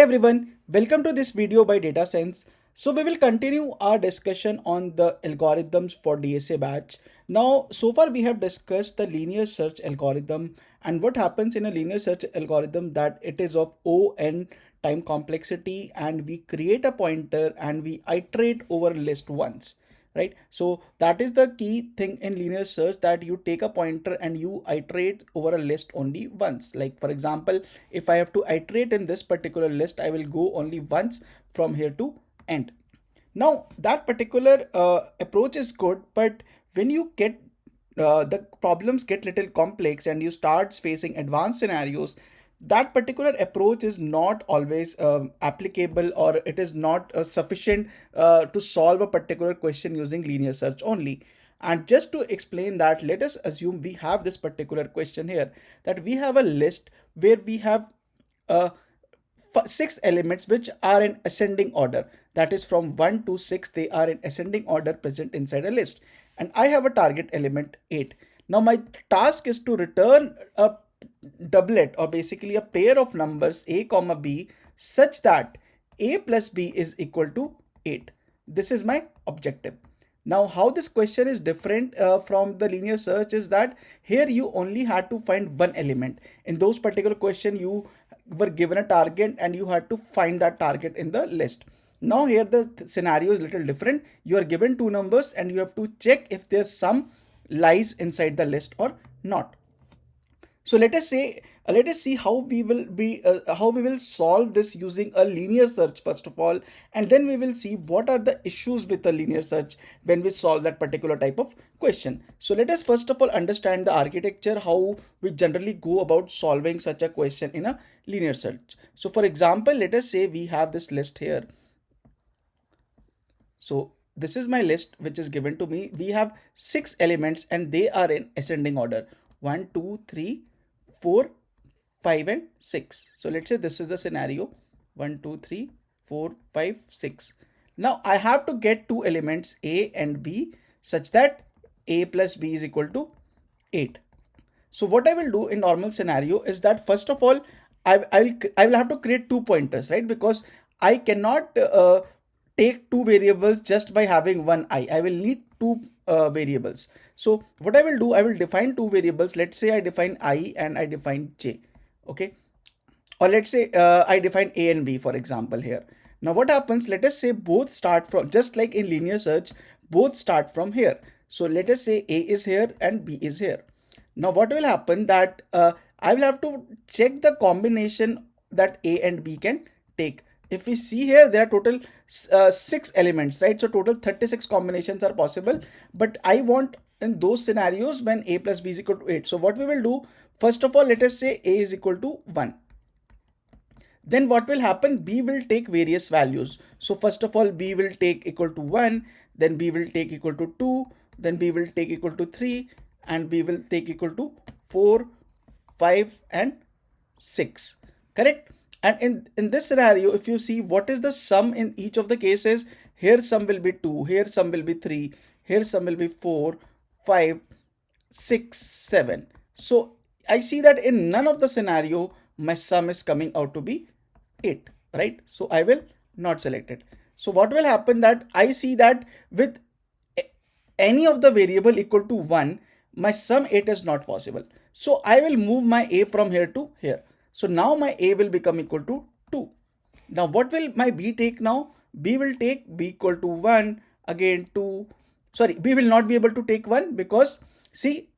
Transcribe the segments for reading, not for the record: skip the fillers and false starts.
everyone, welcome to this video by Data Sense. So we will continue our discussion on the algorithms for DSA batch. Now, so far we have discussed the linear search algorithm and what happens in a linear search algorithm, that it is of O(n) time complexity, and we create a pointer and we iterate over a list once. Right, so that is the key thing in linear search, that you take a pointer and you iterate over a list only once. Like for example, if I have to iterate in this particular list, I will go only once from here to end. Now that particular approach is good, but when you get the problems get little complex and you start facing advanced scenarios, that particular approach is not always applicable, or it is not sufficient to solve a particular question using linear search only. And just to explain that, let us assume we have this particular question here, that we have a list where we have uh, 6 elements which are in ascending order, that is from 1 to 6, they are in ascending order present inside a list, and I have a target element 8. Now my task is to return a doublet, or basically a pair of numbers a comma b, such that a plus b is equal to 8. This is my objective. Now how this question is different from the linear search is that here you only had to find one element. In those particular question you were given a target and you had to find that target in the list. Now here the scenario is little different. You are given two numbers and you have to check if there's some lies inside the list or not. So let us see how we will solve this using a linear search first of all, and then we will see what are the issues with a linear search when we solve that particular type of question. So let us first of all understand the architecture, how we generally go about solving such a question in a linear search. So for example, let us say we have this list here. So this is my list which is given to me. We have 6 elements and they are in ascending order: 1, 2, 3, 4, 5 and 6. So let's say this is the scenario: 1, 2, 3, 4, 5, 6. Now I have to get two elements a and b such that a plus b is equal to 8. So what I will do in normal scenario is that first of all I will have to create two pointers, right? Because I cannot take two variables just by having one I. I will need two variables. So what I will do, I will define two variables. Let's say I define I and I define j. Okay. Or let's say I define a and b, for example, here. Now what happens, let us say both start from, just like in linear search, both start from here. So let us say a is here and b is here. Now what will happen, that I will have to check the combination that a and b can take. If we see here, there are total 6 elements, right? So total 36 combinations are possible, but I want in those scenarios when a plus b is equal to 8. So what we will do, first of all, let us say a is equal to 1. Then what will happen, b will take various values. So first of all, b will take equal to 1, then b will take equal to 2, then b will take equal to 3, and b will take equal to 4, 5 and 6. Correct? And in this scenario, if you see what is the sum in each of the cases, here sum will be 2, here sum will be 3, here sum will be 4, 5, 6, 7. So I see that in none of the scenario, my sum is coming out to be 8, right? So I will not select it. So what will happen, that I see that with any of the variable equal to 1, my sum 8 is not possible. So I will move my a from here to here. So now my a will become equal to 2. Now what will my b take now? B will take b equal to 1, again 2. Sorry, b will not be able to take 1 because see,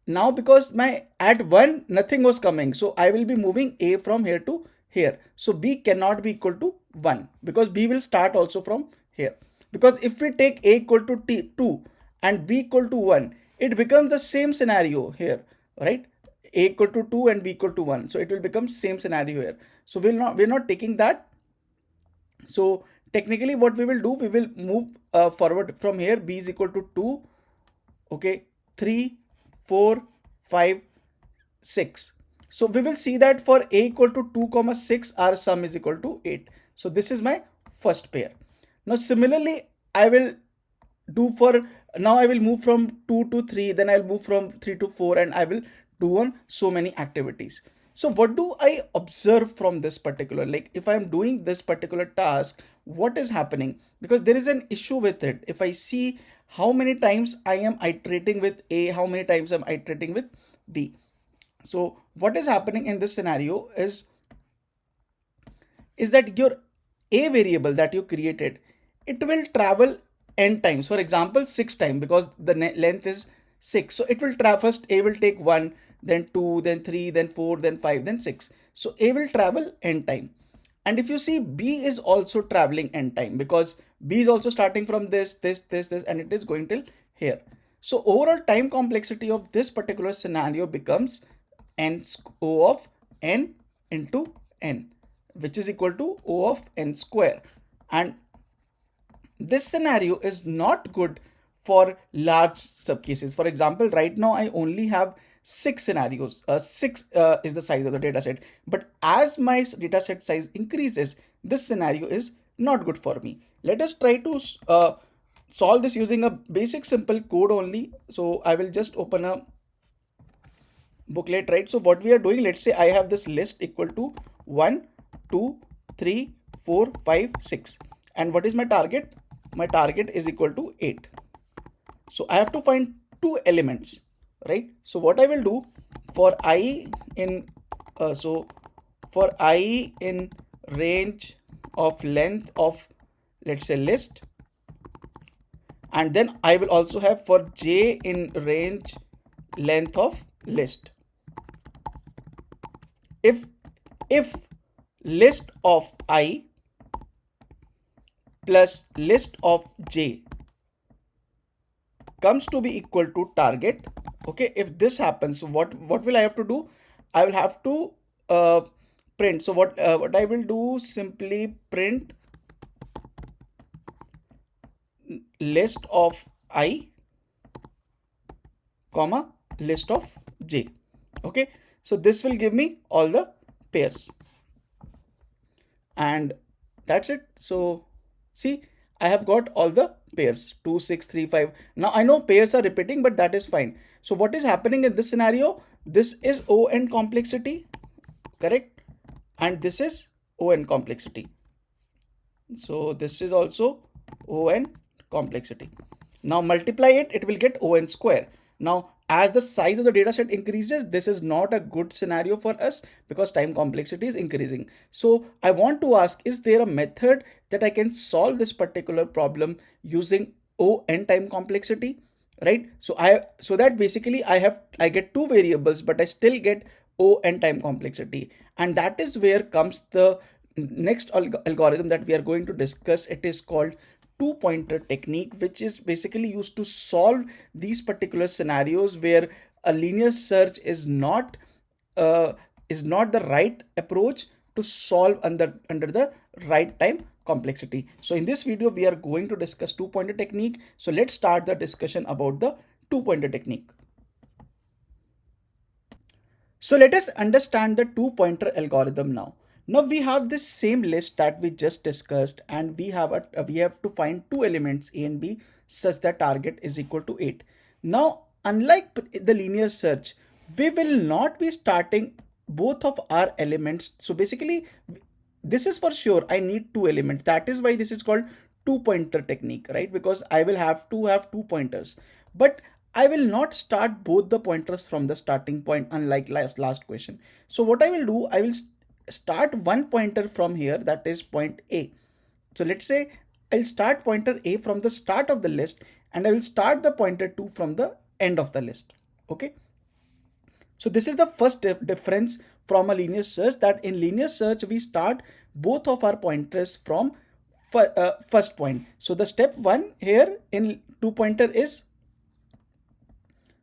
now because my at 1 nothing was coming. So I will be moving a from here to here. So b cannot be equal to 1 because b will start also from here. Because if we take a equal to 2 and b equal to 1, it becomes the same scenario here, right? A equal to 2 and b equal to 1. So it will become same scenario here. So we're not taking that. So technically what we will do, we will move forward from here. B is equal to 2. Okay. 3, 4, 5, 6. So we will see that for a equal to 2, 6, our sum is equal to 8. So this is my first pair. Now similarly, I will do for, now I will move from 2 to 3, then I'll move from 3 to 4, and I will do on so many activities. So what do I observe from this particular, like if I'm doing this particular task, what is happening? Because there is an issue with it. If I see how many times I am iterating with A, how many times I'm iterating with B. So what is happening in this scenario is that your A variable that you created, it will travel n times. For example, 6 times, because the length is 6. So it will travel, first A will take 1, then 2, then 3, then 4, then 5, then 6. So A will travel n time. And if you see, B is also traveling n time, because B is also starting from this, and it is going till here. So overall time complexity of this particular scenario becomes O of n into n, which is equal to O of n square. And this scenario is not good for large subcases. For example, right now I only have 6 scenarios. 6 is the size of the data set. But as my data set size increases, this scenario is not good for me. Let us try to solve this using a basic simple code only. So I will just open a booklet, right? So what we are doing, let's say I have this list equal to 1, 2, 3, 4, 5, 6. And what is my target? My target is equal to 8. So I have to find 2 elements, right? So what I will do for I in for I in range of length of, let's say, list, and then I will also have for j in range length of list. If list of I plus list of j comes to be equal to target, okay, if this happens, so what will I have to do? I will have to print. So what I will do, simply print list of I comma list of j. Okay, so this will give me all the pairs, and that's it. So see, I have got all the pairs 2, 6, 3, 5. Now I know pairs are repeating, but that is fine. So what is happening in this scenario? This is O(n) complexity, correct? And this is O(n) complexity. So this is also O(n) complexity. Now multiply it, it will get O(n) square. Now as the size of the data set increases, this is not a good scenario for us because time complexity is increasing. So I want to ask, is there a method that I can solve this particular problem using O(n) time complexity, right? So that basically I get 2 variables, but I still get O(n) time complexity. And that is where comes the next algorithm that we are going to discuss. It is called 2-pointer technique, which is basically used to solve these particular scenarios where a linear search is not the right approach to solve under the right time complexity. So in this video, we are going to discuss 2-pointer technique. So let's start the discussion about the 2-pointer technique. So let us understand the 2-pointer algorithm now. Now we have this same list that we just discussed, and we have to find 2 elements A and B such that target is equal to 8. Now, unlike the linear search, we will not be starting both of our elements. So basically, this is for sure I need 2 elements. That is why this is called 2-pointer technique, right? Because I will have to have 2 pointers, but I will not start both the pointers from the starting point, unlike last question. So what I will do, I will start one pointer from here, that is point A. So let's say I'll start pointer A from the start of the list, and I will start the pointer 2 from the end of the list. Okay. So this is the first difference from a linear search, that in linear search we start both of our pointers from first point. So the step 1 here in 2-pointer is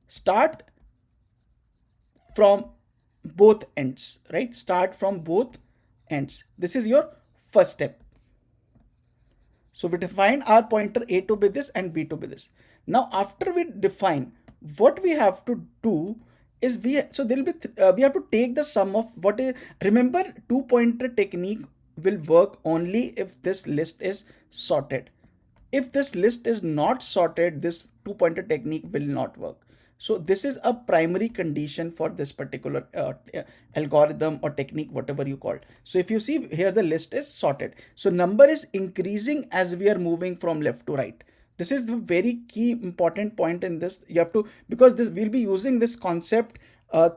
start from both ends, right? Start from both ends. This is your first step. So we define our pointer A to be this and B to be this. Now after we define, what we have to do is we have to take the sum of what is, remember, 2-pointer technique will work only if this list is sorted. If this list is not sorted, this 2-pointer technique will not work. So this is a primary condition for this particular algorithm or technique, whatever you call it. So if you see here, the list is sorted. So number is increasing as we are moving from left to right. This is the very key important point in this. You have to, because this we'll be using this concept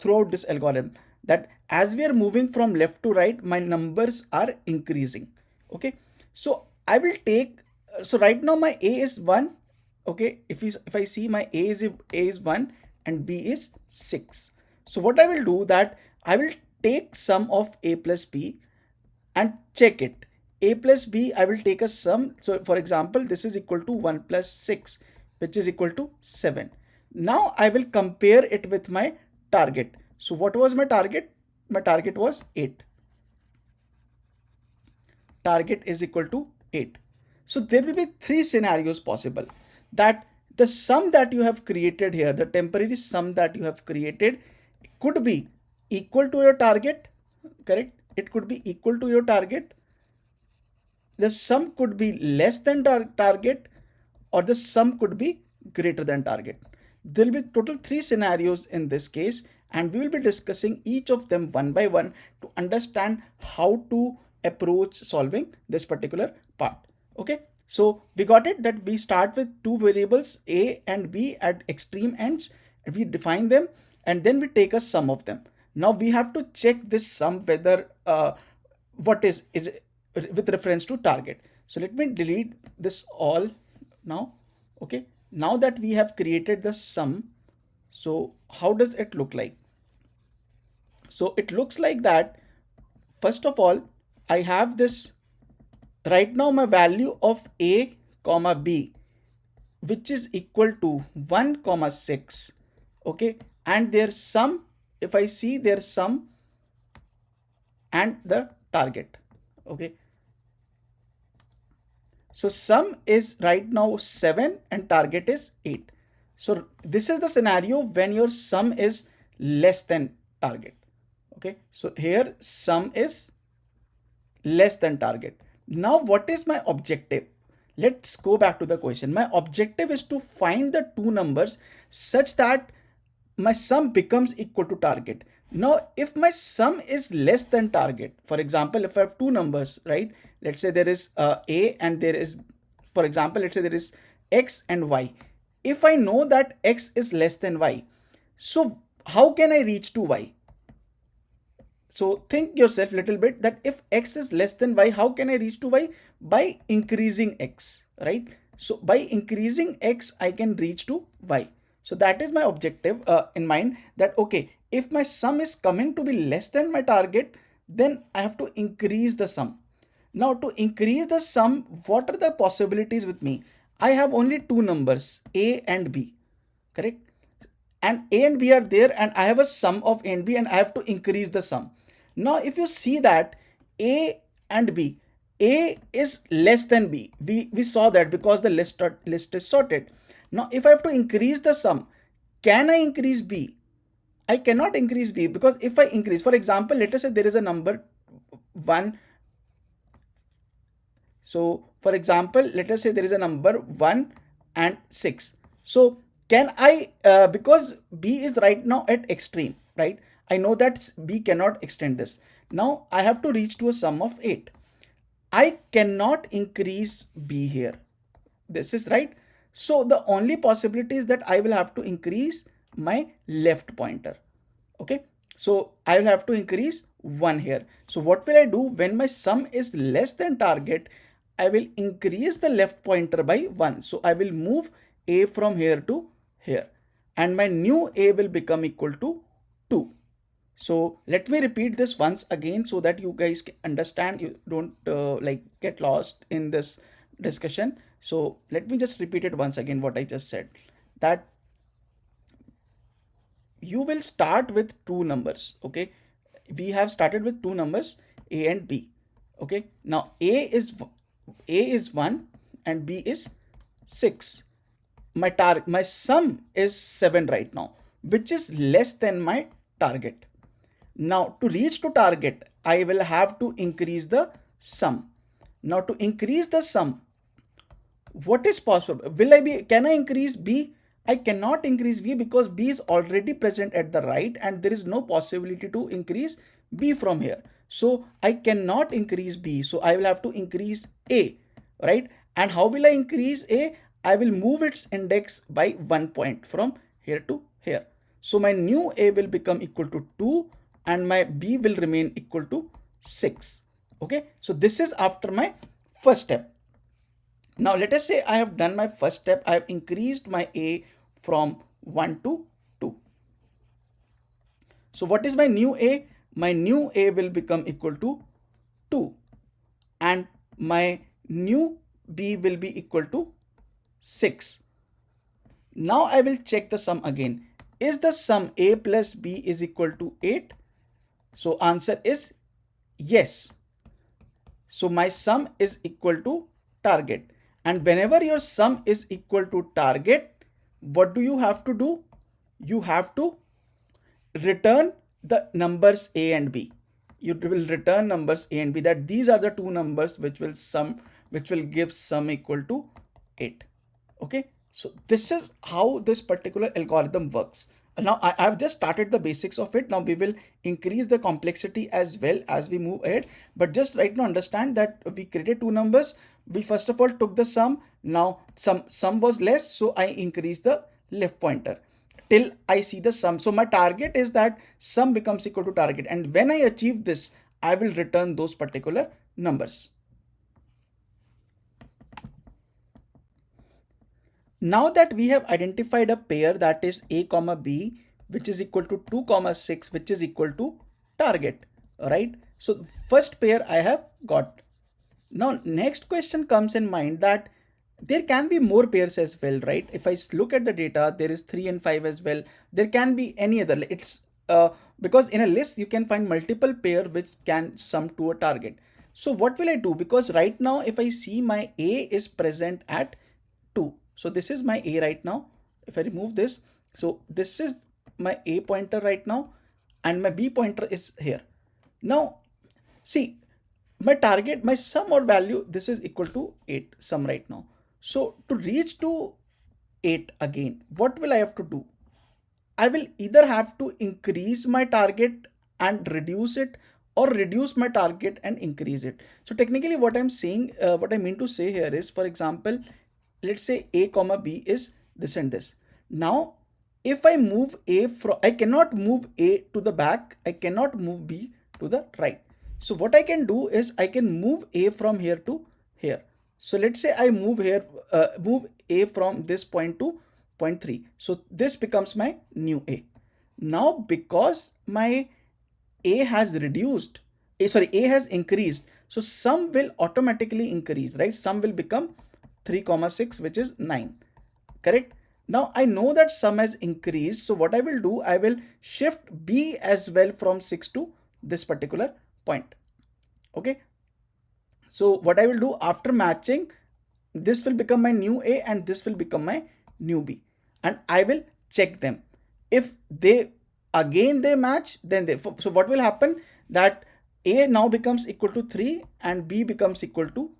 throughout this algorithm, that as we are moving from left to right, my numbers are increasing. Okay, so I will take, so right now my A is 1. Okay, if I see my A is 1 and B is 6. So what I will do, that I will take sum of A plus B and check it. A plus B, I will take a sum. So for example, this is equal to 1 plus 6, which is equal to 7. Now I will compare it with my target. So what was my target? My target was 8. Target is equal to 8. So there will be 3 scenarios possible, that the sum that you have created here, the temporary sum that you have created, could be equal to your target, correct? It could be equal to your target. The sum could be less than target, or the sum could be greater than target. There will be total 3 scenarios in this case, and we will be discussing each of them one by one to understand how to approach solving this particular part. Okay, so we got it, that we start with 2 variables A and B at extreme ends, and we define them, and then we take a sum of them. Now we have to check this sum whether what is with reference to target. So let me delete this all now. Okay, now that we have created the sum, so how does it look like? So it looks like that, first of all, I have this, right now my value of A comma B, which is equal to 1 comma 6. Okay, and their sum, if I see their sum and the target. Okay, so sum is right now 7 and target is 8. So this is the scenario when your sum is less than target. Okay, so here sum is less than target. Now what is my objective? Let's go back to the question. My objective is to find the 2 numbers such that my sum becomes equal to target. Now if my sum is less than target, for example, if I have 2 numbers, right? Let's say there is A and there is, for example, let's say there is X and Y. If I know that X is less than Y, so how can I reach to Y? So think yourself a little bit, that if X is less than Y, how can I reach to Y? By increasing X, right? So by increasing X, I can reach to Y. So that is my objective in mind, that okay, if my sum is coming to be less than my target, then I have to increase the sum. Now to increase the sum, what are the possibilities with me? I have only 2 numbers, A and B, correct? And A and B are there, and I have a sum of A and B, and I have to increase the sum. Now if you see that A and B, A is less than B, we saw that because the list is sorted. Now if I have to increase the sum, can I increase B? I cannot increase B, because if I increase, for example, let us say there is a number 1. So for example, let us say there is a number 1 and 6. So can I, because B is right now at extreme, right? I know that B cannot extend this. Now I have to reach to a sum of 8. I cannot increase B here. This is right. So the only possibility is that I will have to increase my left pointer. Okay, so I will have to increase 1 here. So what will I do? When my sum is less than target, I will increase the left pointer by 1. So I will move A from here to here, and my new A will become equal to 2. So let me repeat this once again so that you guys can understand, you don't get lost in this discussion. So let me just repeat it once again, what I just said, that you will start with 2 numbers. Okay, we have started with 2 numbers, A and B. Okay, now A is 1 and B is 6. My sum is 7 right now, which is less than my target. Now to reach to target, I will have to increase the sum. Now to increase the sum, what is possible? Can I increase B? I cannot increase B because B is already present at the right and there is no possibility to increase B from here. So I cannot increase B. So I will have to increase A, right? And how will I increase A? I will move its index by 1 point from here to here. So my new A will become equal to 2 and my B will remain equal to 6. Okay, so this is after my first step. Now let us say I have done my first step. I have increased my A from 1 to 2. So what is my new A? My new A will become equal to 2 and my new B will be equal to 6. Now I will check the sum again. Is the sum A plus B is equal to 8? So answer is yes. So my sum is equal to target. And whenever your sum is equal to target, what do you have to do? You have to return the numbers A and B. You will return numbers A and B, that these are the two numbers which will give sum equal to 8. Okay, so this is how this particular algorithm works. Now I've just started the basics of it. Now we will increase the complexity as well as we move ahead. But just right now understand that we created two numbers. We first of all took the sum. Now sum was less, so I increased the left pointer till I see the sum. So my target is that sum becomes equal to target. And when I achieve this, I will return those particular numbers. Now that we have identified a pair that is A comma B, which is equal to 2 comma 6, which is equal to target, right? So first pair I have got. Now next question comes in mind that there can be more pairs as well, right? If I look at the data, there is 3 and 5 as well. There can be any other. It's because in a list you can find multiple pair which can sum to a target. So what will I do? Because right now if I see my A is present at 2. So this is my A right now. If I remove this, so this is my A pointer right now and my B pointer is here. Now see, my target, my sum or value, this is equal to 8 sum right now. So to reach to 8 again, what will I have to do? I will either have to increase my target and reduce it, or reduce my target and increase it. So technically what I'm saying, what I mean to say here is, for example, let's say A comma B is this and this. Now, if I move A from, I cannot move A to the back, I cannot move B to the right. So what I can do is I can move A from here to here. So let's say I move here, move A from this point to point 3. So this becomes my new A. Now because my A has reduced, A has increased, so sum will automatically increase, right? Sum will become 3 comma 6, which is 9, correct? Now I know that sum has increased, so what I will do, I will shift B as well from 6 to this particular point. Okay, so what I will do, after matching, this will become my new A and this will become my new B, and I will check them. If they match, then so what will happen, that A now becomes equal to 3 and B becomes equal to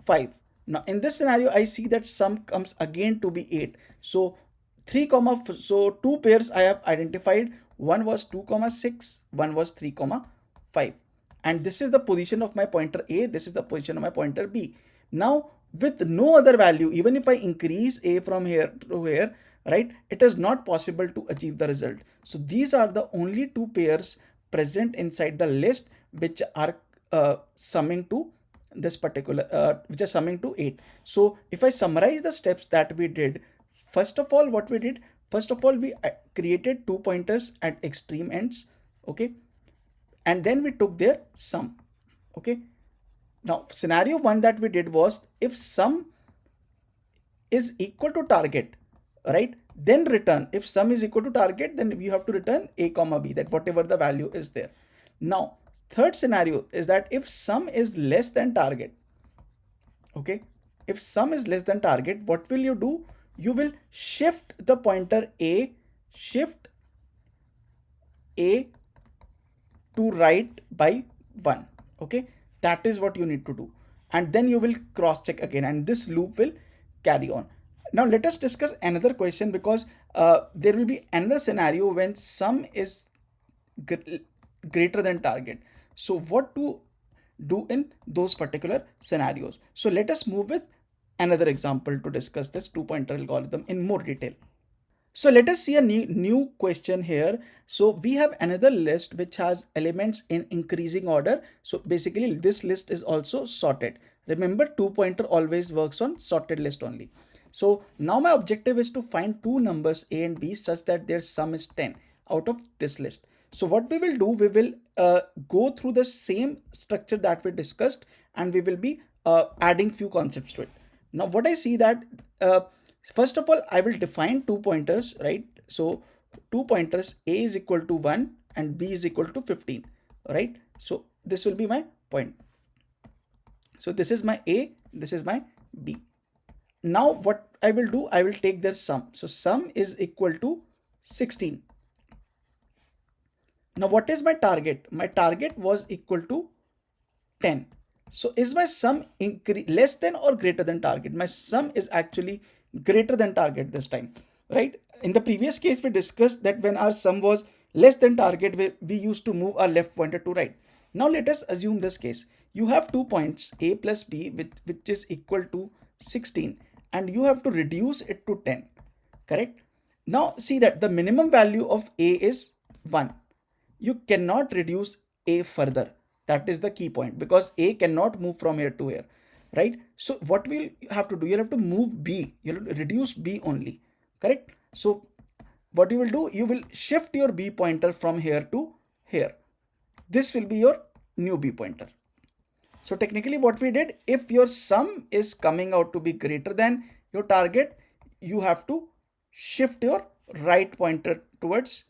5. Now in this scenario, I see that sum comes again to be 8. So 2 pairs I have identified. One was 2 comma 6, one was 3 comma 5. And this is the position of my pointer A, this is the position of my pointer B. Now with no other value, even if I increase A from here to here, right, it is not possible to achieve the result. So these are the only 2 pairs present inside the list which are summing to this particular, which is summing to 8. So if I summarize the steps that we did, first of all, what we did, first of all, we created 2 pointers at extreme ends, okay, and then we took their sum, okay. Now scenario 1 that we did was, if sum is equal to target, right, then return. If sum is equal to target, then we have to return A comma B, that whatever the value is there. Now third scenario is that if sum is less than target, okay, if sum is less than target, what will you do? You will shift the pointer A, shift A to right by 1, okay. That is what you need to do, and then you will cross check again, and this loop will carry on. Now let us discuss another question, because there will be another scenario when sum is greater than target. So what to do in those particular scenarios? So let us move with another example to discuss this two-pointer algorithm in more detail. So let us see a new question here. So we have another list which has elements in increasing order. So basically this list is also sorted. Remember, two-pointer always works on sorted list only. So now my objective is to find two numbers A and B such that their sum is 10 out of this list. So what we will do, we will go through the same structure that we discussed, and we will be adding few concepts to it. Now what I see that first of all, I will define two pointers, right? So two pointers, A is equal to 1 and B is equal to 15, right? So this will be my point. So this is my A, this is my B. Now what I will do, I will take their sum. So sum is equal to 16. Now what is my target? My target was equal to 10. So is my sum less than or greater than target? My sum is actually greater than target this time, right? In the previous case, we discussed that when our sum was less than target, we used to move our left pointer to right. Now let us assume this case. You have 2 points, A plus B, which is equal to 16, and you have to reduce it to 10, correct? Now see that the minimum value of A is 1. You cannot reduce A further. That is the key point, because A cannot move from here to here, right? So what we'll have to do, you'll have to move B, you'll reduce B only, correct? So what you will do, you will shift your B pointer from here to here. This will be your new B pointer. So technically what we did, if your sum is coming out to be greater than your target, you have to shift your right pointer towards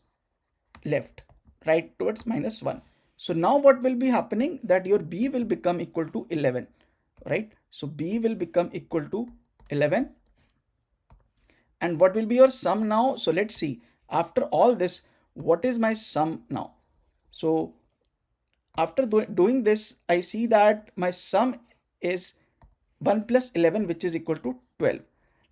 left, right towards -1. So now what will be happening, that your B will become equal to 11, right? So B will become equal to 11. And what will be your sum now? So let's see, after all this, what is my sum now? So after doing this, I see that my sum is 1 plus 11, which is equal to 12.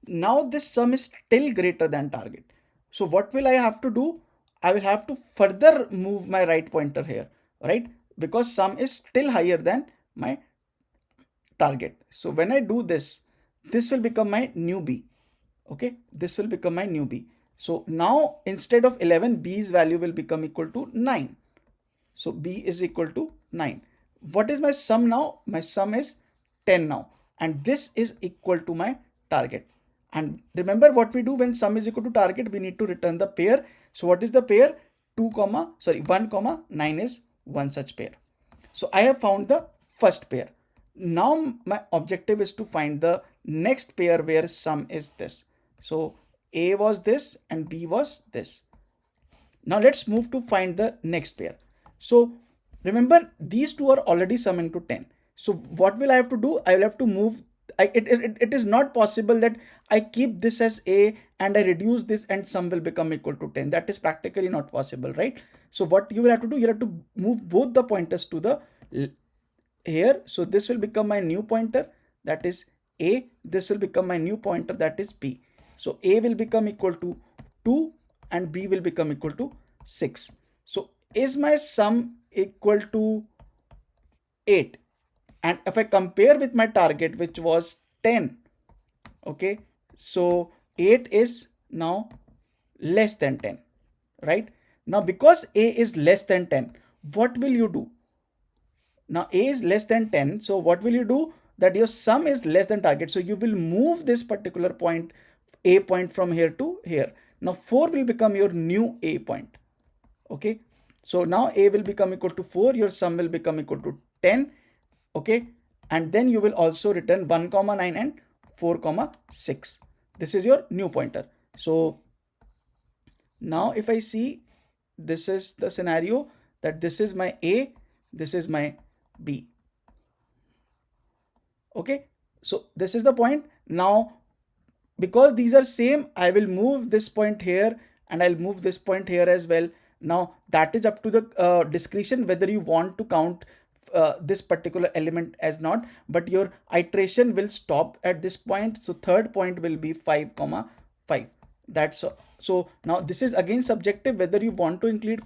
Now this sum is still greater than target. So what will I have to do? I will have to further move my right pointer here, right? Because sum is still higher than my target. So when I do this, this will become my new B. Okay, this will become my new B. So now instead of 11, B's value will become equal to 9. So B is equal to 9. What is my sum now? My sum is 10 now. And this is equal to my target. And remember what we do when sum is equal to target, we need to return the pair. So what is the pair? 1, 9 is one such pair. So I have found the first pair. Now my objective is to find the next pair where sum is this. So A was this and B was this. Now let's move to find the next pair. So remember, these two are already summing to 10. So what will I have to do? I will have to move. It is not possible that I keep this as A and I reduce this and sum will become equal to 10. That is practically not possible, right? So what you will have to do, you have to move both the pointers to the here. So this will become my new pointer, that is A. This will become my new pointer, that is B. So A will become equal to 2 and B will become equal to 6. So is my sum equal to 8? And if I compare with my target, which was 10, okay, so 8 is now less than 10, right? Now because A is less than 10, what will you do? Now A is less than 10, so what will you do? That your sum is less than target, so you will move this particular point, A point, from here to here. Now 4 will become your new A point, okay? So now A will become equal to 4, your sum will become equal to 10, okay? And then you will also return 1, 9 and 4, 6. This is your new pointer. So now if I see, this is the scenario, that this is my A, this is my B. Okay, so this is the point. Now because these are same, I will move this point here and I'll move this point here as well. Now that is up to the discretion whether you want to count this particular element as not, but your iteration will stop at this point. So third point will be 5, 5. That's so now this is again subjective, whether you want to include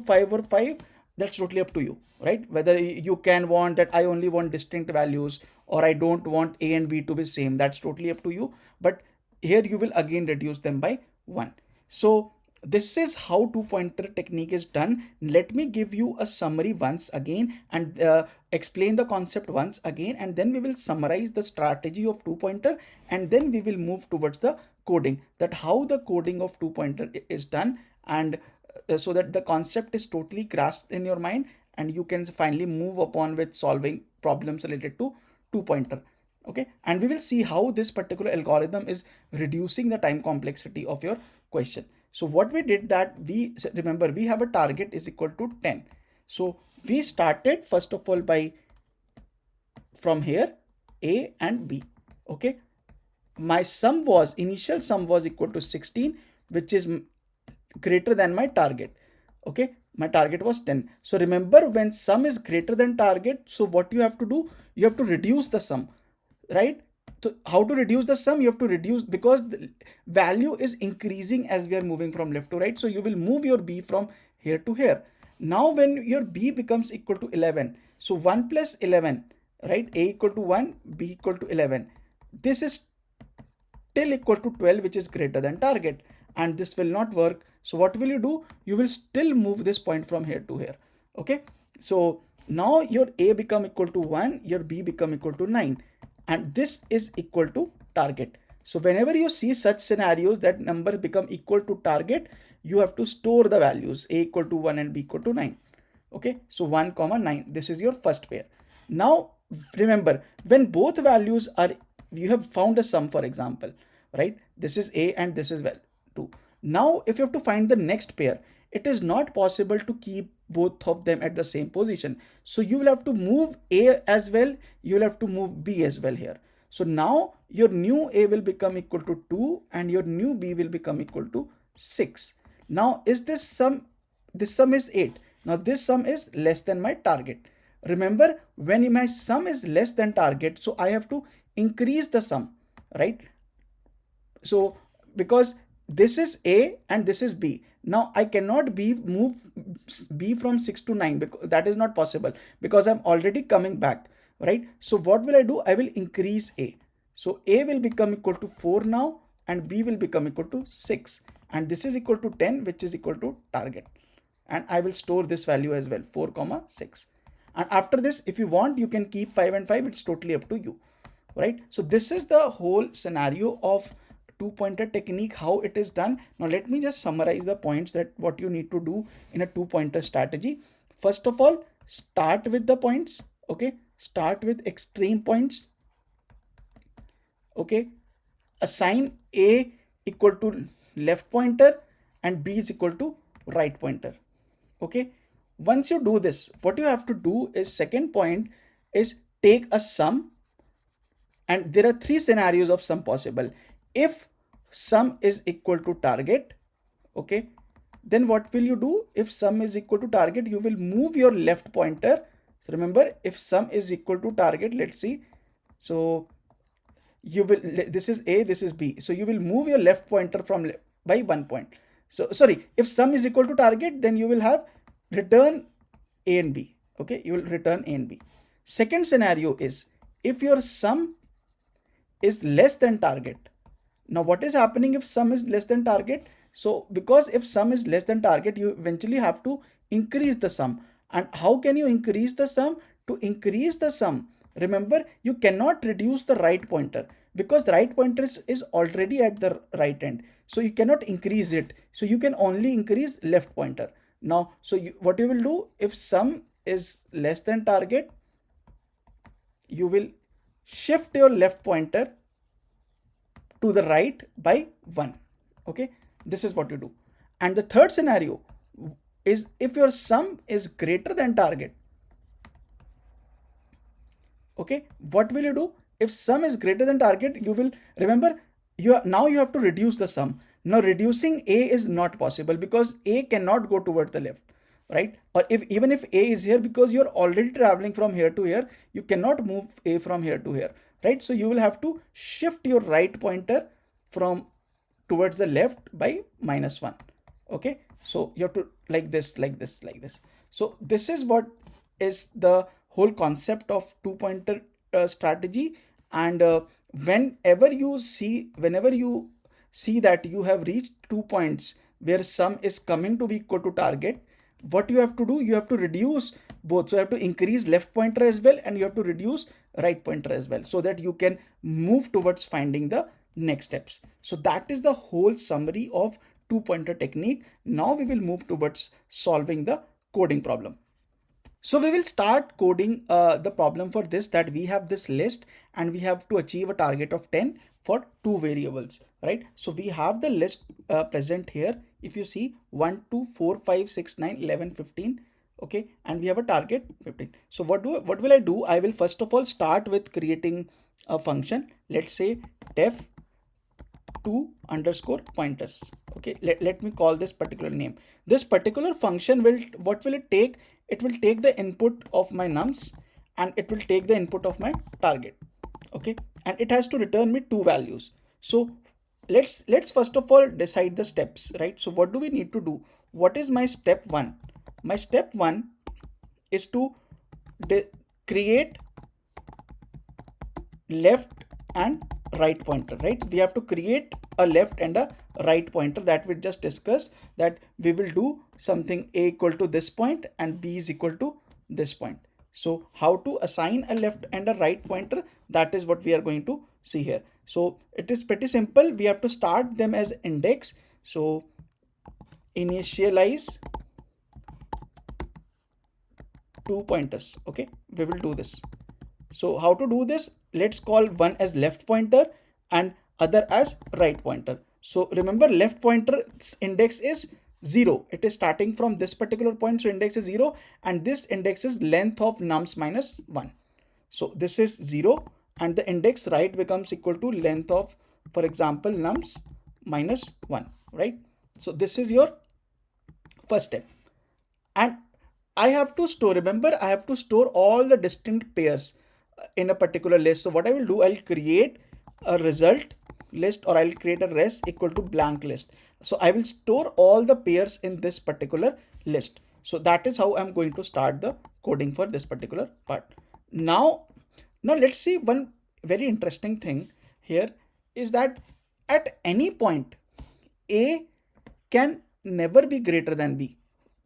5 or 5, that's totally up to you, right? Whether you can want that I only want distinct values, or I don't want A and B to be same, that's totally up to you. But here you will again reduce them by 1. So this is how two-pointer technique is done. Let me give you a summary once again and explain the concept once again, and then we will summarize the strategy of two-pointer, and then we will move towards the coding, that how the coding of two-pointer is done, and so that the concept is totally grasped in your mind and you can finally move upon with solving problems related to two-pointer. Okay, and we will see how this particular algorithm is reducing the time complexity of your question. So what we did, that we remember we have a target is equal to 10. So we started first of all by from here A and B. Okay, my sum was, initial sum was equal to 16, which is greater than my target. Okay, my target was 10. So remember, when sum is greater than target, so what you have to do, you have to reduce the sum, right? So how to reduce the sum? You have to reduce, because the value is increasing as we are moving from left to right. So you will move your B from here to here. Now when your B becomes equal to 11, so 1 plus 11, right? A equal to 1, B equal to 11. This is still equal to 12, which is greater than target, and this will not work. So what will you do? You will still move this point from here to here. Okay, so now your A become equal to 1, your B become equal to 9, and this is equal to target. So whenever you see such scenarios that number become equal to target, you have to store the values A equal to 1 and B equal to 9. Okay, so 1, 9, this is your first pair. Now remember, when both values are, you have found a sum, for example, right? This is A and this is 2. Now if you have to find the next pair, it is not possible to keep both of them at the same position. So you will have to move A as well, you will have to move B as well here. So now your new A will become equal to 2 and your new B will become equal to 6. Now is this sum is 8. Now this sum is less than my target. Remember, when my sum is less than target, so I have to increase the sum, right? So because this is A and this is B. Now I cannot move B from 6 to 9 because that is not possible, because I'm already coming back, right? So what will I do? I will increase A. So A will become equal to 4 now and B will become equal to 6, and this is equal to 10, which is equal to target, and I will store this value as well, 4, 6. And after this, if you want, you can keep 5 and 5. It's totally up to you, right? So this is the whole scenario of two-pointer technique, how it is done. Now let me just summarize the points that what you need to do in a two-pointer strategy. First of all, start with the points. Okay, start with extreme points. Okay, assign A equal to left pointer and B is equal to right pointer. Okay, once you do this, what you have to do is, second point is take a sum, and there are 3 scenarios of sum possible. If sum is equal to target, okay, then what will you do? If sum is equal to target, you will move your left pointer. So remember, if sum is equal to target, let's see. So you will, this is A, this is B. So you will move your left pointer from by 1 point. So sorry, if sum is equal to target, then you will have return A and B. Okay, you will return A and B. Second scenario is if your sum is less than target. Now what is happening if sum is less than target? So because if sum is less than target, you eventually have to increase the sum. And how can you increase the sum? To increase the sum, remember, you cannot reduce the right pointer, because the right pointer is already at the right end. So you cannot increase it. So you can only increase left pointer. Now, so what you will do, if sum is less than target, you will shift your left pointer to the right by 1. Okay, this is what you do. And the third scenario is if your sum is greater than target. Okay, what will you do? If sum is greater than target, you will remember now you have to reduce the sum. Now reducing A is not possible because A cannot go toward the left. right? Or if even if A is here, because you're already traveling from here to here, you cannot move A from here to here, right? So you will have to shift your right pointer from towards the left by -1. Okay, so you have to like this, like this, like this. So this is what is the whole concept of two pointer strategy. And whenever you see that you have reached 2 points where sum is coming to be equal to target, what you have to do, you have to reduce both. So you have to increase left pointer as well, and you have to reduce right pointer as well, so that you can move towards finding the next steps. So that is the whole summary of two pointer technique. Now we will move towards solving the coding problem. So we will start coding the problem for this, that we have this list and we have to achieve a target of 10 for two variables, right? So we have the list present here. If you see 1, 2, 4, 5, 6, 9, 11, 15. Okay, and we have a target 15. So what will I do? I will first of all start with creating a function. Let's say def 2 underscore pointers. Okay, let me call this particular name. This particular function will, what will it take? It will take the input of my nums and it will take the input of my target. Okay, and it has to return me two values. So let's first of all decide the steps, right? So what do we need to do? What is my step 1? My step 1 is to create left and right pointer, right? We have to create a left and a right pointer, that we just discussed, that we will do something A equal to this point and B is equal to this point. So how to assign a left and a right pointer, that is what we are going to see here. So it is pretty simple. We have to start them as index. So initialize two pointers. Okay, we will do this. So how to do this? Let's call one as left pointer and other as right pointer. So remember, left pointer's index is 0. It is starting from this particular point, so index is 0, and this index is length of nums minus 1. So this is 0, and the index right becomes equal to length of, for example, nums minus 1, right? So this is your first step. And I have to store, remember, I have to store all the distinct pairs in a particular list. So what I will do, I'll create a result list, or I'll create a res equal to blank list. So I will store all the pairs in this particular list. So that is how I'm going to start the coding for this particular part. Now let's see one very interesting thing here is that at any point A can never be greater than B,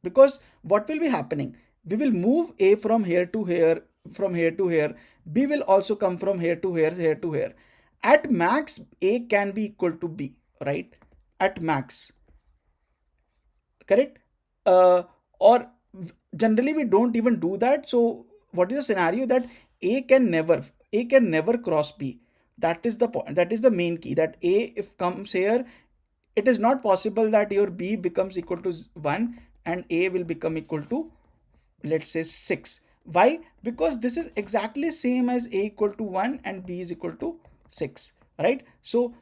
because what will be happening? We will move A from here to here, from here to here. B will also come from here to here, here to here. At max, A can be equal to B, right? At max, correct? Or generally we don't even do that. So what is the scenario? That A can never cross B. That is the point. That is the main key. That A, if comes here, it is not possible that your B becomes equal to 1 and A will become equal to, let's say, 6. Why? Because this is exactly same as A equal to 1 and B is equal to 6, right? So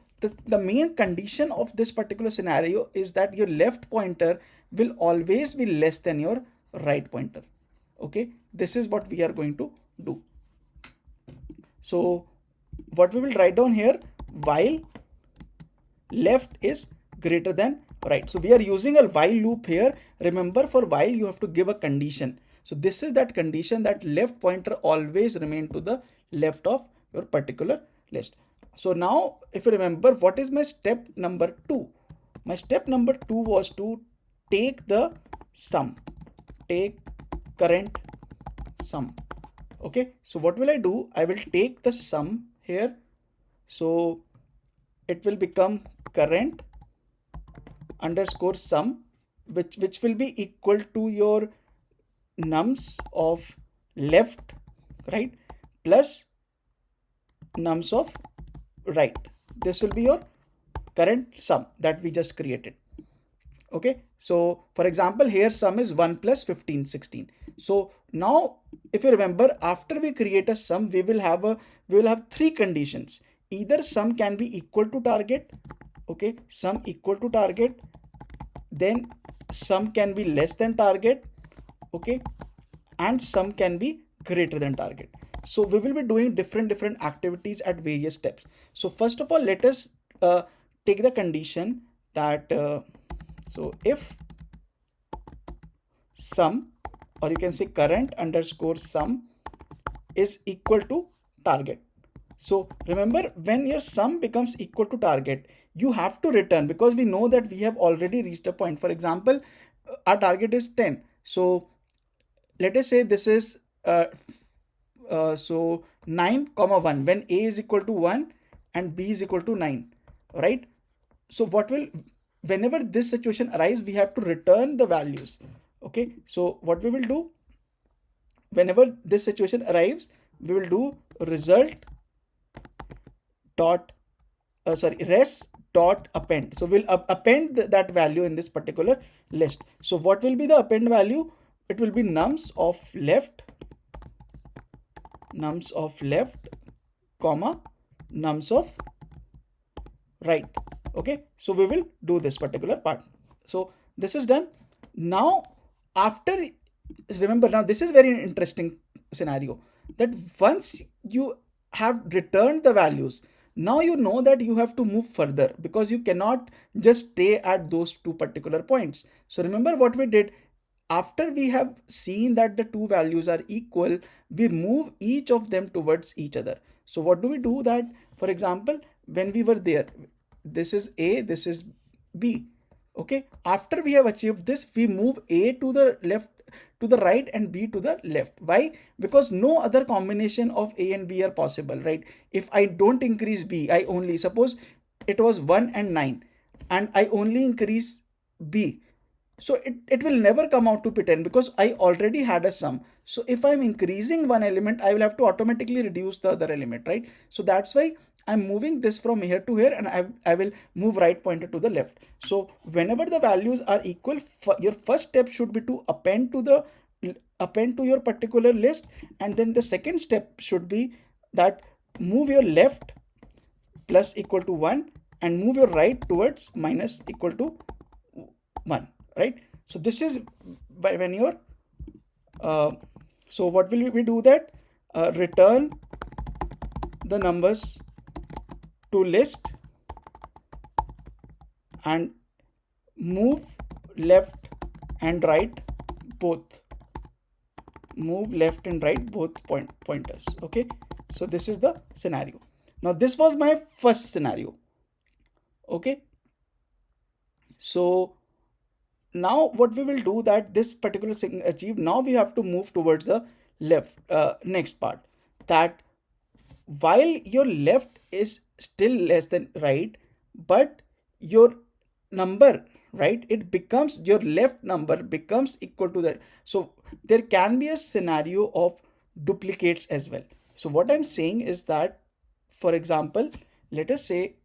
the main condition of this particular scenario is that your left pointer will always be less than your right pointer. Okay, this is what we are going to do. So what we will write down here, while left is greater than right. So we are using a while loop here. Remember, for while you have to give a condition. So this is that condition, that left pointer always remain to the left of your particular list. So now if you remember, what is my step number 2? My step number 2 was to take the sum, take current sum. Okay, so what will I do? I will take the sum here. So it will become current underscore sum, which will be equal to your nums of left, right, plus nums of right. This will be your current sum that we just created. Okay, so for example, here sum is 1 plus 15, 16. So now if you remember, after we create a sum, we will have three conditions. Either sum can be equal to target, okay, sum equal to target, then sum can be less than target, okay, and sum can be greater than target. So we will be doing different activities at various steps. So first of all, let us take the condition that so if sum, or you can say current underscore sum, is equal to target. So remember, when your sum becomes equal to target, you have to return, because we know that we have already reached a point. For example, our target is 10. So let us say this is so 9 comma 1, when a is equal to 1 and b is equal to 9, right? So what will, whenever this situation arises, we have to return the values. Okay, so what we will do, whenever this situation arrives, we will do result dot res dot append. So we'll append that value in this particular list. So what will be the append value? It will be nums of left comma nums of right. Okay, so we will do this particular part. So this is done. Now after, remember, now this is very interesting scenario, that once you have returned the values, now you know that you have to move further, because you cannot just stay at those two particular points. So remember what we did, after we have seen that the two values are equal, we move each of them towards each other. So what do we do? That, for example, when we were there, this is a, this is b. Okay, after we have achieved this, we move a to the left, to the right, and b to the left. Why? Because no other combination of a and b are possible, right? If I don't increase b, I only, suppose it was 1 and 9 and I only increase b, so it will never come out to be 10, because I already had a sum. So if I'm increasing one element, I will have to automatically reduce the other element, right? So that's why I'm moving this from here to here, and I will move right pointer to the left. So whenever the values are equal, your first step should be to append to your particular list, and then the second step should be that move your left plus equal to 1 and move your right towards minus equal to 1, right? So this is by when you're so what will we do? That return the numbers to list and move left and right both, pointers. Okay, so this is the scenario. Now this was my first scenario. Okay, so now what we will do, that this particular thing achieved, now we have to move towards the left, next part, that while your left is still less than right, but your number, right, it becomes, your left number becomes equal to that. So there can be a scenario of duplicates as well. So what I'm saying is that, for example, let us say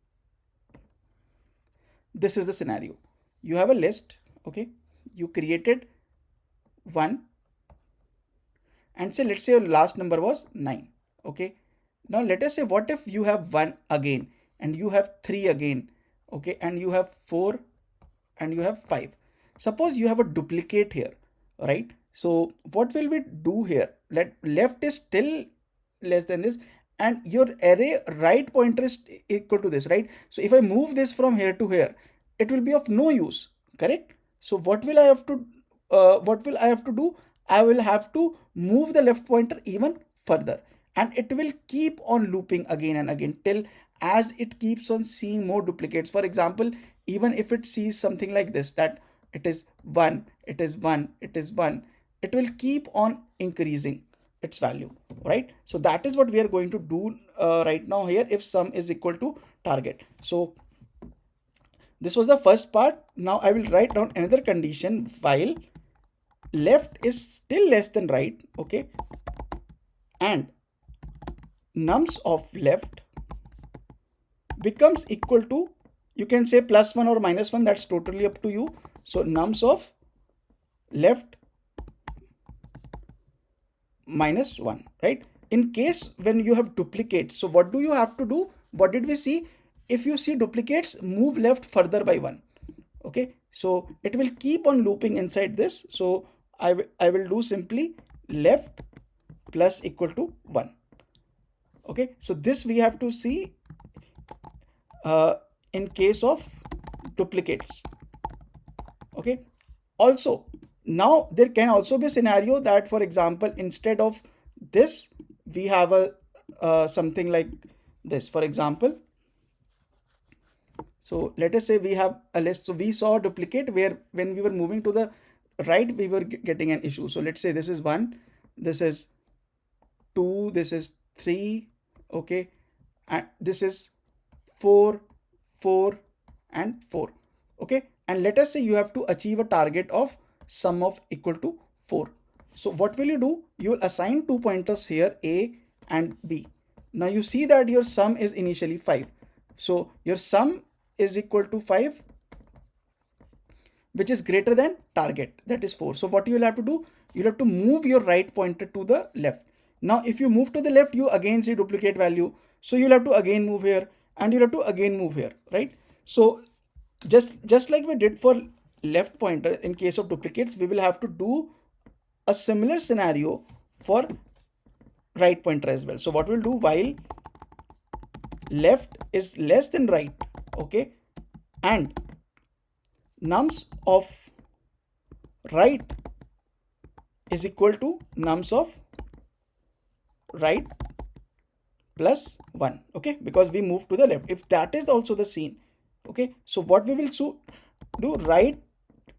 this is the scenario. You have a list. Okay, you created 1, and say, let's say your last number was 9. Okay, now let us say, what if you have 1 again, and you have 3 again, okay, and you have 4 and you have 5. Suppose you have a duplicate here, right? So what will we do here? Left is still less than this, and your array right pointer is equal to this, right? So if I move this from here to here, it will be of no use, correct? So what will I have to do? I will have to move the left pointer even further, and it will keep on looping again and again till as it keeps on seeing more duplicates. For example, even if it sees something like this, that it is 1, it is 1, it is 1, it will keep on increasing its value, right? So that is what we are going to do right now here, if sum is equal to target. So this was the first part. Now I will write down another condition, while left is still less than right, okay, and nums of left becomes equal to, you can say +1 or -1, that's totally up to you. So nums of left -1, right? In case when you have duplicates, so what do you have to do? What did we see? If you see duplicates, move left further by 1. Okay, so it will keep on looping inside this. So I will do simply left plus equal to 1. Okay, so this we have to see in case of duplicates. Okay, also now there can also be a scenario that, for example, instead of this we have a something like this. For example, so let us say we have a list. So we saw a duplicate where when we were moving to the right we were getting an issue. So let's say this is 1, this is 2, this is 3, okay, and this is 4, 4 and 4. Okay, and let us say you have to achieve a target of sum of equal to 4. So what will you do? You will assign 2 pointers here, A and B. Now you see that your sum is initially 5. So your sum is equal to 5, which is greater than target, that is 4. So what you will have to do? You'll have to move your right pointer to the left. Now if you move to the left, you again see duplicate value. So you'll have to again move here and you'll have to again move here, right? So just like we did for left pointer in case of duplicates, we will have to do a similar scenario for right pointer as well. So what we'll do, while left is less than right, okay, and nums of right is equal to nums of right plus 1, okay, because we move to the left. If that is also the scene, okay, so what we will do, right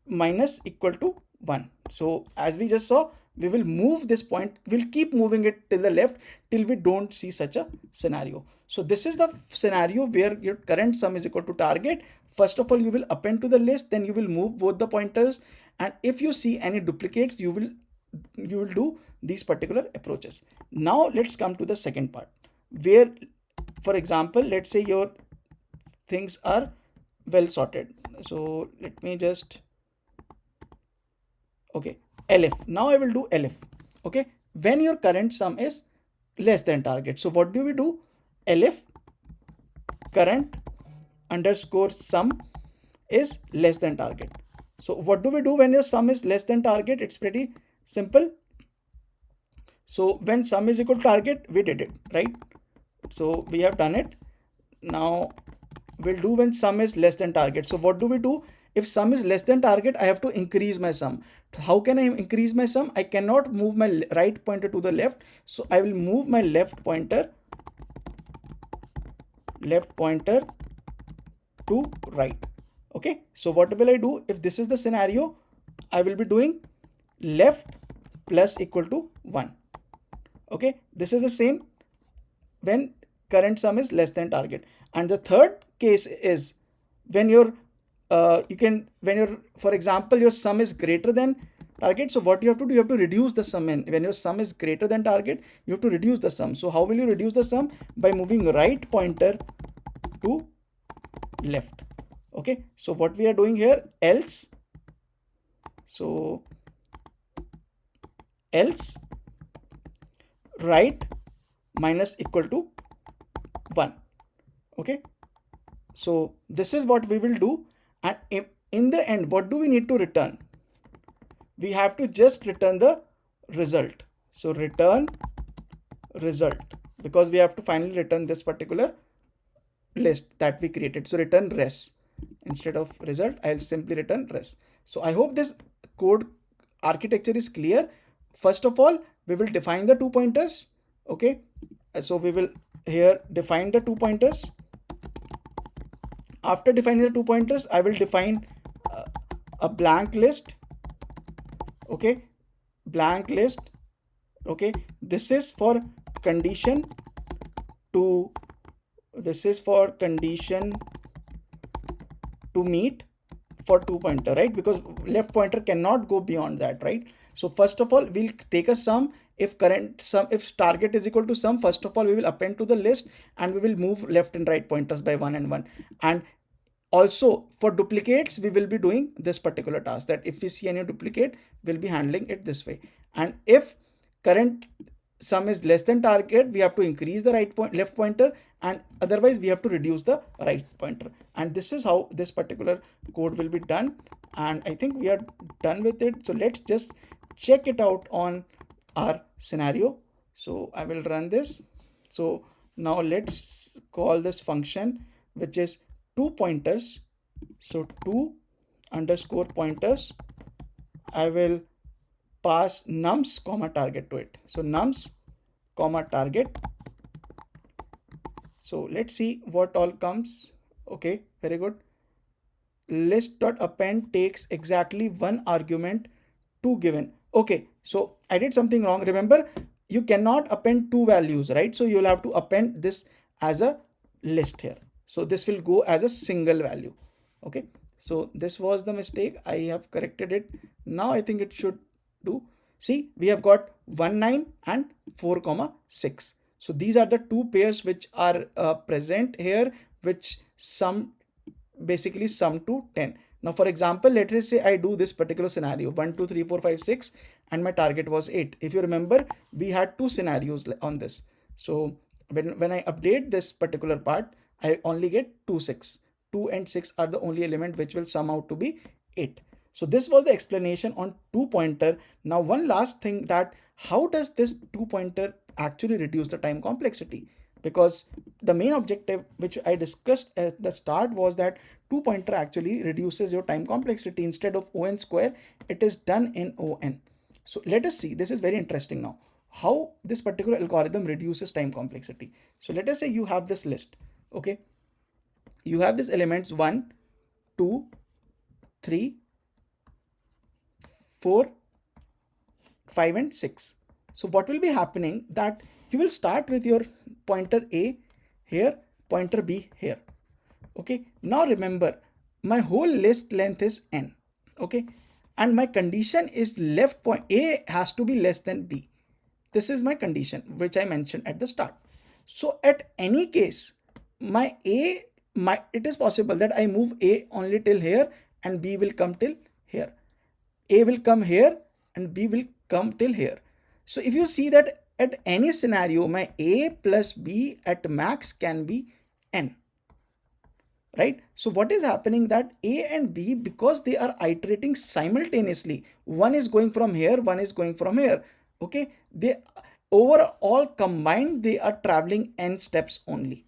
minus equal to 1. So as we just saw, we will move this point, we'll keep moving it till the left till we don't see such a scenario. So this is the scenario where your current sum is equal to target. First of all, you will append to the list, then you will move both the pointers, and if you see any duplicates, you will do these particular approaches. Now let's come to the second part, where, for example, let's say your things are well sorted. So let me just, okay, LF. Now I will do LF. Okay, when your current sum is less than target. So what do we do? LF current underscore sum is less than target. So what do we do when your sum is less than target? It's pretty simple. So when sum is equal to target, we did it, right? So we have done it. Now we'll do when sum is less than target. So what do we do? If sum is less than target, I have to increase my sum. How can I increase my sum? I cannot move my right pointer to the left. So I will move my left pointer to right. Okay, so what will I do? If this is the scenario, I will be doing left plus equal to 1. Okay, this is the same when current sum is less than target. And the third case is when your for example, your sum is greater than target. So what you have to do, you have to reduce the sum. In when your sum is greater than target, you have to reduce the sum. So how will you reduce the sum? By moving right pointer to left. Okay, so what we are doing here, else, so else right minus equal to 1. Okay, so this is what we will do, and in the end, what do we need to return? We have to just return the result. So return result, because we have to finally return this particular list that we created. So return res. Instead of result, I'll simply return res. So I hope this code architecture is clear. First of all, we will define the 2 pointers. Okay, so we will here define the 2 pointers. After defining the 2 pointers, I will define a blank list. Okay, blank list. Okay, this is for condition to meet for 2 pointer, right? Because left pointer cannot go beyond that, right? So first of all, we'll take a sum. If target is equal to sum, first of all, we will append to the list and we will move left and right pointers by 1 and 1. And also for duplicates, we will be doing this particular task, that if we see any duplicate, we'll be handling it this way. And if current sum is less than target, we have to increase the left pointer, and otherwise we have to reduce the right pointer. And this is how this particular code will be done. And I think we are done with it. So let's just check it out on our scenario. So I will run this. So now let's call this function, which is 2 pointers. So 2 underscore pointers. I will pass nums comma target to it. So nums comma target. So let's see what all comes. Okay, very good. List.append takes exactly one argument to given. Okay, so I did something wrong. Remember, you cannot append two values, right? So you'll have to append this as a list here. So this will go as a single value. Okay, so this was the mistake. I have corrected it. Now I think it should do. See, we have got 1, 9 and 4, 6. So these are the two pairs which are present here, which basically sum to 10. Now, for example, let us say I do this particular scenario 1, 2, 3, 4, 5, 6, and my target was 8. If you remember, we had two scenarios on this. So when I update this particular part, I only get 2, 6. 2 and 6 are the only element which will sum out to be 8. So this was the explanation on 2 pointer. Now, one last thing, that how does this 2 pointer actually reduce the time complexity? Because the main objective which I discussed at the start was that 2 pointer actually reduces your time complexity. Instead of on square, it is done in on. So let us see. This is very interesting now, how this particular algorithm reduces time complexity. So let us say you have this list. Okay, you have these elements 1, 2, 3, 4, 5 and 6. So what will be happening, that you will start with your pointer A here, pointer B here. Okay, now remember, my whole list length is n. Okay, and my condition is left point A has to be less than B. This is my condition which I mentioned at the start. So at any case, it is possible that I move A only till here and B will come till here. A will come here and B will come till here. So if you see that at any scenario, my A plus B at max can be n, right? So what is happening, that A and B, because they are iterating simultaneously, one is going from here, one is going from here. Okay, they overall combined, they are traveling n steps only,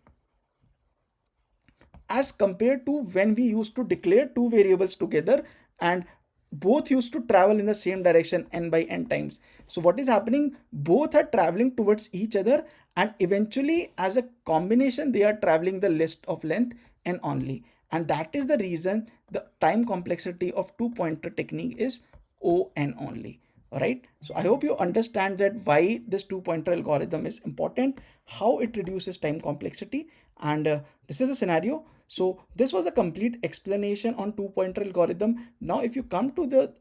as compared to when we used to declare two variables together and both used to travel in the same direction n by n times. So what is happening, both are traveling towards each other, and eventually as a combination they are traveling the list of length n only. And that is the reason the time complexity of 2 pointer technique is on only. All right, so I hope you understand that why this 2 pointer algorithm is important, how it reduces time complexity, and this is a scenario. So this was a complete explanation on 2 pointer algorithm. Now if you come to the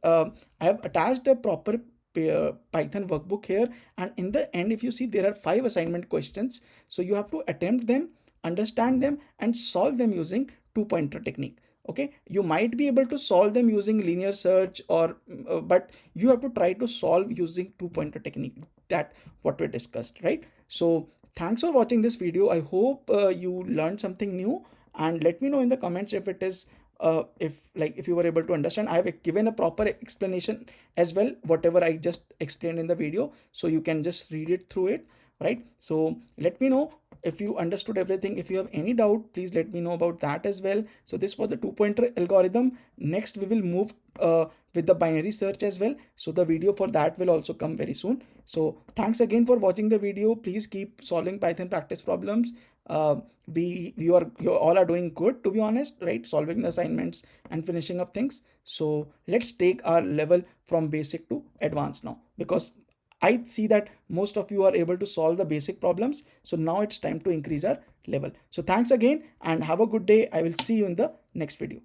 I have attached a proper Python workbook here, and in the end, if you see, there are 5 assignment questions. So you have to attempt them, understand them, and solve them using 2 pointer technique. Okay, you might be able to solve them using linear search, or but you have to try to solve using 2 pointer technique, that what we discussed, right? So thanks for watching this video. I hope you learned something new, and let me know in the comments if it is if you were able to understand. I have given a proper explanation as well, whatever I just explained in the video, so you can just read it through it, right? So let me know if you understood everything. If you have any doubt, please let me know about that as well. So this was the 2 pointer algorithm. Next we will move with the binary search as well. So the video for that will also come very soon. So thanks again for watching the video. Please keep solving Python practice problems. You all are doing good, to be honest, right? Solving the assignments and finishing up things. So let's take our level from basic to advanced now, because I see that most of you are able to solve the basic problems. So now it's time to increase our level. So thanks again and have a good day. I will see you in the next video.